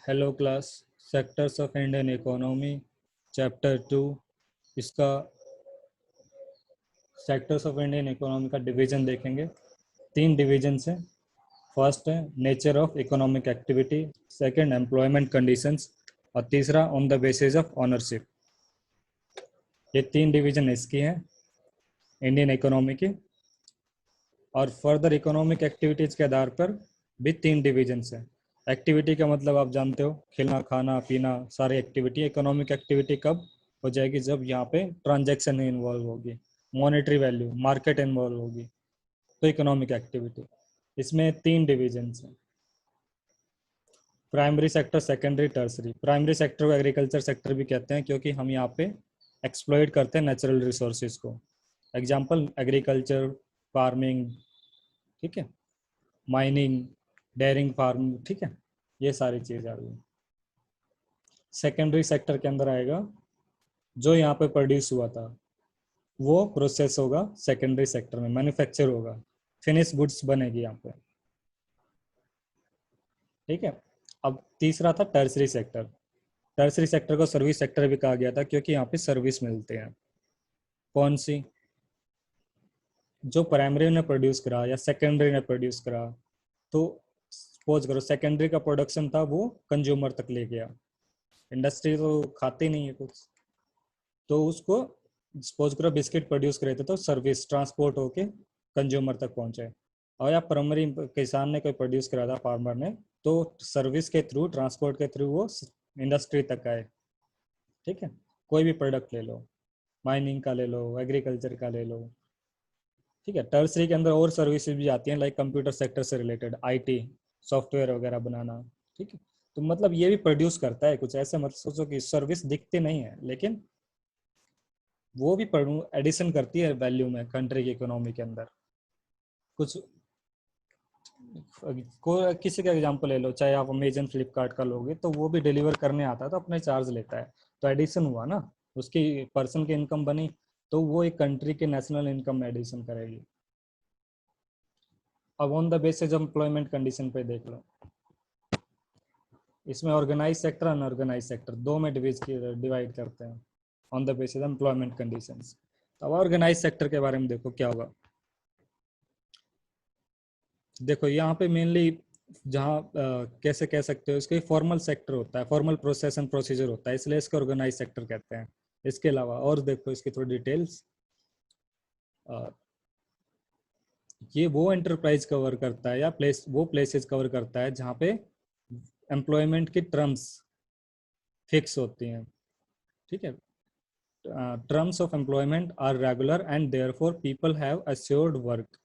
Hello class. Sectors of Indian economy chapter 2। इसका sectors of Indian economy का division देखेंगे। 3 division हैं। First है nature of economic activity, second employment conditions और तीसरा on the basis of ownership. ये 3 division इसकी हैं इंडियन इकोनॉमी की। और फर्दर इकोनॉमिक एक्टिविटीज़ के आधार पर भी 3 डिवीजन्स हैं। एक्टिविटी का मतलब आप जानते हो, खिलना खाना पीना सारी एक्टिविटी। इकोनॉमिक एक्टिविटी कब हो जाएगी? जब यहाँ पे ट्रांजैक्शन इन्वॉल्व होगी, मॉनेटरी वैल्यू, मार्केट इन्वॉल्व होगी, तो इकोनॉमिक एक्टिविटी। इसमें 3 डिवीजन्स हैं, primary sector, secondary, tertiary. Primary sector को एग्रीकल्चर सेक्टर भी कहते हैं क्योंकि हम यहाँ पे एक्सप्लॉइट करते हैं नेचुरल रिसोर्सेज को। एग्जाम्पल एग्रीकल्चर, फार्मिंग, ठीक है, माइनिंग, डेयरिंग फार्म, ठीक है, ये सारी चीज़ आ गई। सेकेंडरी सेक्टर के अंदर आएगा जो यहाँ पे प्रोड्यूस हुआ था वो प्रोसेस होगा सेकेंडरी सेक्टर में, मैन्युफैक्चर होगा, फिनिश गुड्स बनेगी यहाँ पे, ठीक है। अब तीसरा था टर्सरी सेक्टर। टर्सरी सेक्टर को सर्विस सेक्टर भी कहा गया था क्योंकि यहाँ पे सर्विस मिलते हैं। कौन सी? जो प्राइमरी ने प्रोड्यूस करा या सेकेंडरी ने प्रोड्यूस करा, तो सपोज करो सेकेंडरी का प्रोडक्शन था वो कंज्यूमर तक ले गया। इंडस्ट्री तो खाती नहीं है कुछ, तो उसको सपोज करो बिस्किट प्रोड्यूस करे थे तो सर्विस ट्रांसपोर्ट होके कंज्यूमर तक पहुंचे। और या प्राइमरी किसान ने कोई प्रोड्यूस करा था, फार्मर ने, तो सर्विस के थ्रू, ट्रांसपोर्ट के थ्रू वो इंडस्ट्री तक आए, ठीक है। कोई भी प्रोडक्ट ले लो, माइनिंग का ले लो, एग्रीकल्चर का ले लो, ठीक है। टर्सरी के अंदर और सर्विसेज भी आती हैं, लाइक कंप्यूटर सेक्टर से रिलेटेड, आईटी, सॉफ्टवेयर वगैरह बनाना, ठीक है। तो मतलब ये भी प्रोड्यूस करता है कुछ, ऐसे मत सोचो कि सर्विस दिखती नहीं है, लेकिन वो भी एडिशन करती है वैल्यू में कंट्री की इकोनॉमी के अंदर। कुछ किसी का एग्जांपल ले लो, चाहे आप अमेजन फ्लिपकार्ट का लोगे तो वो भी डिलीवर करने आता है तो अपने चार्ज लेता है, तो एडिशन हुआ ना, उसकी पर्सन की इनकम बनी, तो वो एक कंट्री के नेशनल इनकम में एडिशन करेगी। अब on the basis employment condition पे देख लो, इसमें ऑर्गेनाइज सेक्टर, अनऑर्गेनाइज सेक्टर दो में डिवाइड करते हैं on the basis employment conditions. अब ऑर्गेनाइज सेक्टर के बारे में देखो क्या होगा। देखो यहाँ पे मेनली जहाँ कैसे कह सकते हो, इसके फॉर्मल सेक्टर होता है, फॉर्मल प्रोसेस एंड प्रोसीजर होता है, इसलिए इसको ऑर्गेनाइज सेक्टर कहते हैं। इसके अलावा और देखो इसकी थोड़ी डिटेल्स, ये वो एंटरप्राइज कवर करता है या वो प्लेसेस कवर करता है जहाँ पे एम्प्लॉयमेंट की टर्म्स फिक्स होती हैं, ठीक है। Terms of employment are regular and therefore people have assured work,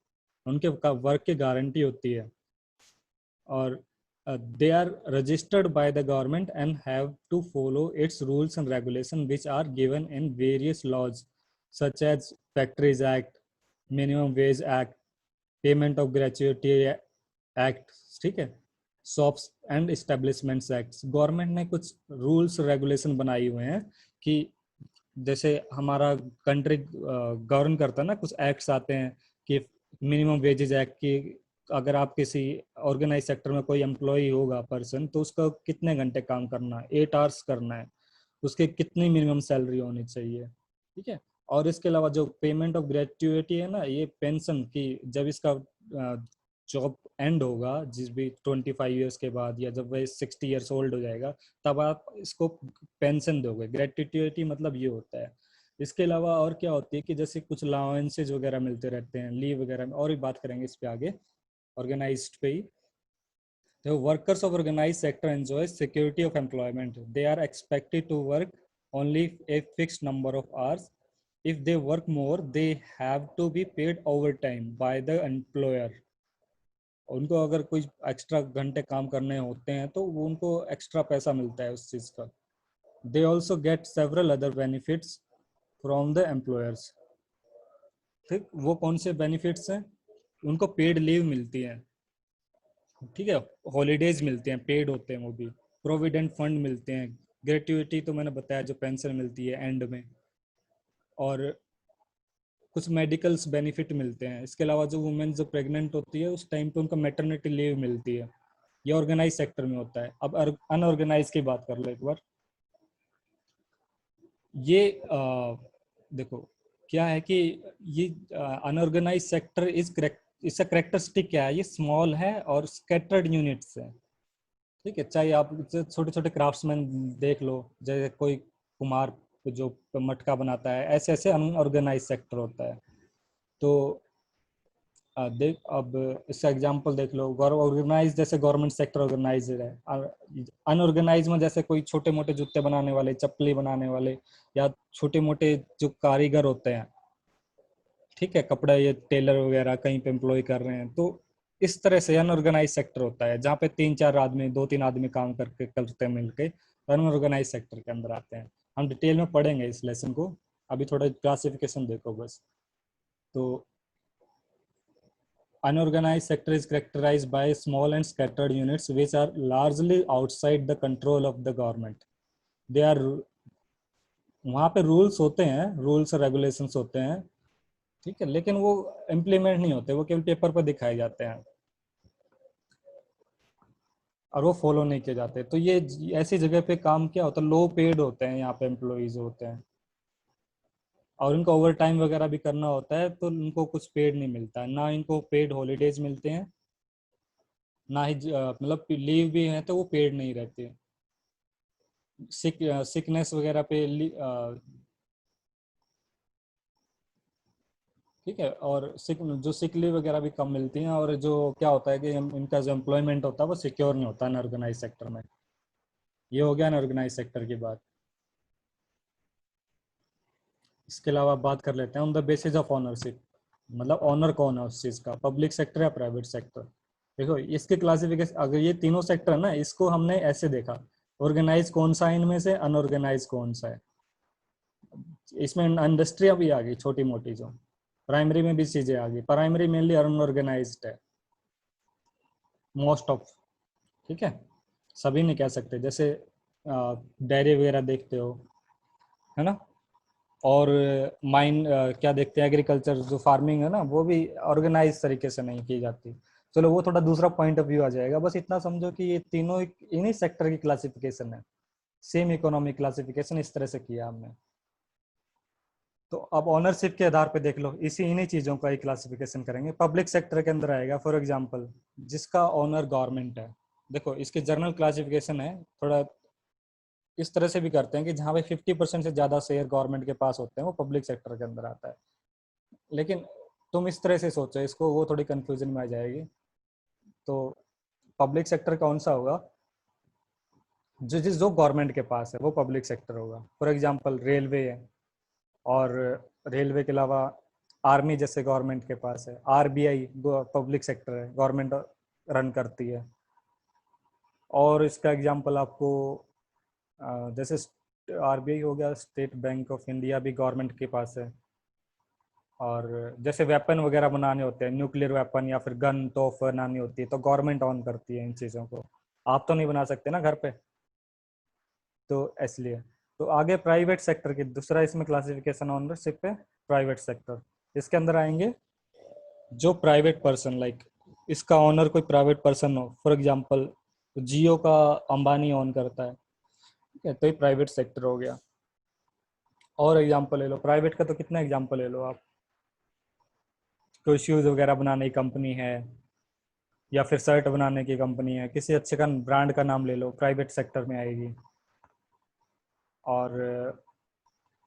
उनके वर्क की गारंटी होती है, और they are registered by the government and have to follow its rules and regulations which are given in various laws such as Factories Act, Minimum Wage Act, Payment of Gratuity Act, ठीक है, shops and establishments act. Government ने कुछ rules regulation बनाए हुए हैं कि जैसे हमारा कंट्री गवर्न करता है ना, कुछ एक्ट्स आते हैं कि मिनिमम वेजेस एक्ट की, अगर आप किसी ऑर्गेनाइज सेक्टर में कोई एम्प्लॉय होगा पर्सन, तो उसका कितने घंटे काम करना है, 8 आवर्स करना है, उसके कितनी मिनिमम सैलरी होनी चाहिए, ठीक है। और इसके अलावा जो पेमेंट ऑफ ग्रेट्युटी है ना, ये पेंशन की, जब इसका जॉब एंड होगा, जिस भी 25 ईयर्स के बाद या जब वह 60 ईयर्स ओल्ड हो जाएगा, तब आप इसको पेंशन दोगे। ग्रेट्युटी मतलब ये होता है। इसके अलावा और क्या होती है कि जैसे कुछ अलाउंसेज वगैरह मिलते रहते हैं, लीव वगैरह में, और भी बात करेंगे इस पे आगे ऑर्गेनाइज्ड पे ही। The workers of organized sector enjoy security of employment. They are expected to work only a fixed number of hours. If they work more, they have to be paid overtime by the employer. उनको अगर कोई extra घंटे काम करने होते हैं तो वो उनको एक्स्ट्रा पैसा मिलता है उस चीज़ का। They also get several other benefits from the employers. ठीक, वो कौन से बेनिफिट्स हैं? उनको पेड लीव मिलती है, ठीक है, हॉलीडेज मिलते हैं, पेड होते हैं वो भी, प्रोविडेंट फंड मिलते हैं, ग्रेट्युटी तो मैंने बताया जो पेंशन मिलती है एंड में, और कुछ मेडिकल्स बेनिफिट मिलते हैं। इसके अलावा जो वुमेन जो प्रेग्नेंट होती है उस टाइम पे उनका मैटरनिटी लीव मिलती है, ये ऑर्गेनाइज सेक्टर में होता है। अब अनऑर्गेनाइज की बात कर लो एक बार। ये देखो क्या है कि ये अनऑर्गेनाइज सेक्टर इसका करेक्टरिस्टिक क्या है, ये स्मॉल है और स्कैटर्ड यूनिट्स है। ठीक है, चाहे आप छोटे छोटे क्राफ्ट्समैन देख लो, जैसे कोई कुमार जो मटका बनाता है, ऐसे ऐसे अनऑर्गेनाइज सेक्टर होता है। तो देख अब इसका एग्जांपल देख लो, ऑर्गेनाइज जैसे गवर्नमेंट सेक्टर ऑर्गेनाइज है। अनऑर्गेनाइज में जैसे कोई छोटे मोटे जूते बनाने वाले, चप्पली बनाने वाले, या छोटे मोटे जो कारीगर होते हैं, ठीक है, कपड़ा ये टेलर वगैरह कहीं पे एम्प्लॉय कर रहे हैं, तो इस तरह से अनऑर्गेनाइज सेक्टर होता है, जहाँ पे 3-4 आदमी, 2-3 आदमी काम करके करते हैं मिलके, अनऑर्गेनाइज सेक्टर के अंदर आते हैं। हम डिटेल में पढ़ेंगे इस लेसन को, अभी थोड़ा क्लासिफिकेशन देखो बस। तो unorganized sector is characterized by small and scattered units which are largely outside the control of the government. They are, वहाँ पे रूल्स होते हैं, रूल्स और रेगुलेशंस होते हैं, ठीक है, लेकिन वो इम्प्लीमेंट नहीं होते, वो केवल पेपर पर दिखाए जाते हैं और वो फॉलो नहीं किए जाते। तो ये ऐसी जगह पे काम क्या होता है, लो पेड होते हैं यहाँ पे एम्प्लॉइज होते हैं, और इनको ओवर टाइम वगैरह भी करना होता है, तो इनको कुछ पेड नहीं मिलता है, ना इनको पेड हॉलीडेज मिलते हैं, ना ही मतलब लीव भी है तो वो पेड नहीं रहते। सिकनेस वगैरह पे ठीक है, और जो सिक लीव वगैरह भी कम मिलती हैं, और जो क्या होता है कि इनका जो एम्प्लॉयमेंट होता है वो सिक्योर नहीं होता अनऑर्गेनाइज सेक्टर में। ये हो गया अनऑर्गेनाइज सेक्टर की बात। इसके अलावा बात कर लेते हैं on the basis of ownership, मतलब ऑनर कौन है उस चीज का, पब्लिक सेक्टर या प्राइवेट सेक्टर। देखो इसके क्लासिफिकेशन, अगर ये तीनों सेक्टर है ना, इसको हमने ऐसे देखा, ऑर्गेनाइज कौन सा है इनमें से, अनऑर्गेनाइज कौन सा है। इसमें इंडस्ट्रियाँ भी आ गई छोटी मोटी, जो प्राइमरी में भी चीजें आ गई, प्राइमरी मेनली अनऑर्गेनाइज्ड है मोस्ट ऑफ, ठीक है, सभी नहीं कह सकते, जैसे डेयरी वगैरह देखते हो, है ना, और माइन क्या देखते हैं, एग्रीकल्चर जो फार्मिंग है ना, वो भी ऑर्गेनाइज तरीके से नहीं की जाती। चलो वो थोड़ा दूसरा पॉइंट ऑफ व्यू आ जाएगा, बस इतना समझो कि ये तीनों इन्हीं सेक्टर की क्लासिफिकेशन है, सेम इकोनॉमिक क्लासिफिकेशन इस तरह से किया हमने। तो अब ऑनरशिप के आधार पे देख लो, इसी इन्हीं चीजों का ही क्लासिफिकेशन करेंगे। पब्लिक सेक्टर के अंदर आएगा फॉर एग्जांपल जिसका ओनर गवर्नमेंट है। देखो इसके जर्नल क्लासिफिकेशन है, थोड़ा इस तरह से भी करते हैं कि जहाँ पे 50% से ज्यादा शेयर गवर्नमेंट के पास होते हैं वो पब्लिक सेक्टर के अंदर आता है। लेकिन तुम इस तरह से सोचो इसको, वो थोड़ी कंफ्यूजन में आ जाएगी। तो पब्लिक सेक्टर कौन सा होगा, जो गवर्नमेंट के पास है वो पब्लिक सेक्टर होगा। फॉर एग्जांपल रेलवे है, और रेलवे के अलावा आर्मी जैसे गवर्नमेंट के पास है, आरबीआई पब्लिक सेक्टर है, गवर्नमेंट रन करती है। और इसका एग्जांपल आपको जैसे आरबीआई हो गया, स्टेट बैंक ऑफ इंडिया भी गवर्नमेंट के पास है। और जैसे वेपन वगैरह बनाने होते हैं, न्यूक्लियर वेपन या फिर गन तोफ बनानी होती है, तो गवर्नमेंट ऑन करती है इन चीज़ों को, आप तो नहीं बना सकते ना घर पे, तो इसलिए। तो आगे प्राइवेट सेक्टर की दूसरा इसमें क्लासिफिकेशन ओनरशिप पे, प्राइवेट सेक्टर, इसके अंदर आएंगे जो प्राइवेट पर्सन, लाइक इसका ओनर कोई प्राइवेट पर्सन हो, फॉर एग्जांपल जियो का अंबानी ओन करता है, ठीक है, तो ये प्राइवेट सेक्टर हो गया। और एग्जांपल ले लो प्राइवेट का, तो कितना एग्जांपल ले लो आप, कोई शूज़ वगैरह बनाने की कंपनी है, या फिर शर्ट बनाने की कंपनी है, किसी अच्छे का ब्रांड का नाम ले लो, प्राइवेट सेक्टर में आएगी। और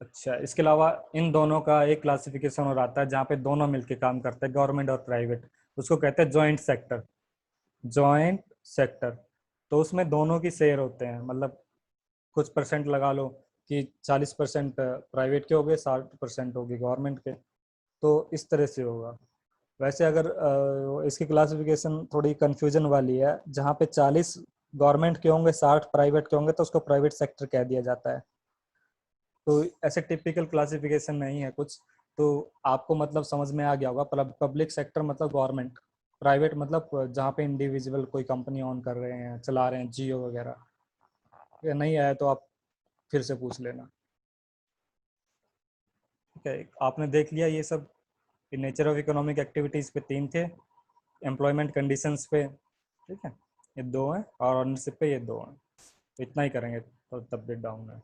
अच्छा, इसके अलावा इन दोनों का एक क्लासिफिकेशन और आता है जहाँ पे दोनों मिलके काम करते हैं, गवर्नमेंट और प्राइवेट, उसको कहते हैं जॉइंट सेक्टर। जॉइंट सेक्टर, तो उसमें दोनों की शेयर होते हैं, मतलब कुछ परसेंट लगा लो कि 40% प्राइवेट के हो गए, 60% होगी गवर्नमेंट के, तो इस तरह से होगा। वैसे अगर इसकी क्लासिफिकेशन थोड़ी कंफ्यूजन वाली है, जहाँ पे 40 गवर्नमेंट के होंगे, 60 प्राइवेट के होंगे, तो उसको प्राइवेट सेक्टर कह दिया जाता है। तो ऐसे टिपिकल क्लासिफिकेशन नहीं है कुछ, तो आपको मतलब समझ में आ गया होगा। पब्लिक सेक्टर मतलब गवर्नमेंट, प्राइवेट मतलब जहाँ पे इंडिविजुअल कोई कंपनी ऑन कर रहे हैं, चला रहे हैं, जियो वगैरह। या नहीं आया तो आप फिर से पूछ लेना। ठीक है, आपने देख लिया ये सब, नेचर ऑफ इकोनॉमिक एक्टिविटीज़ पे 3 थे, एम्प्लॉयमेंट कंडीशंस पे, ठीक है। ये 2 हैं और ओनरशिप पे ये 2 हैं, तो इतना ही करेंगे तो तब भी डाउन है।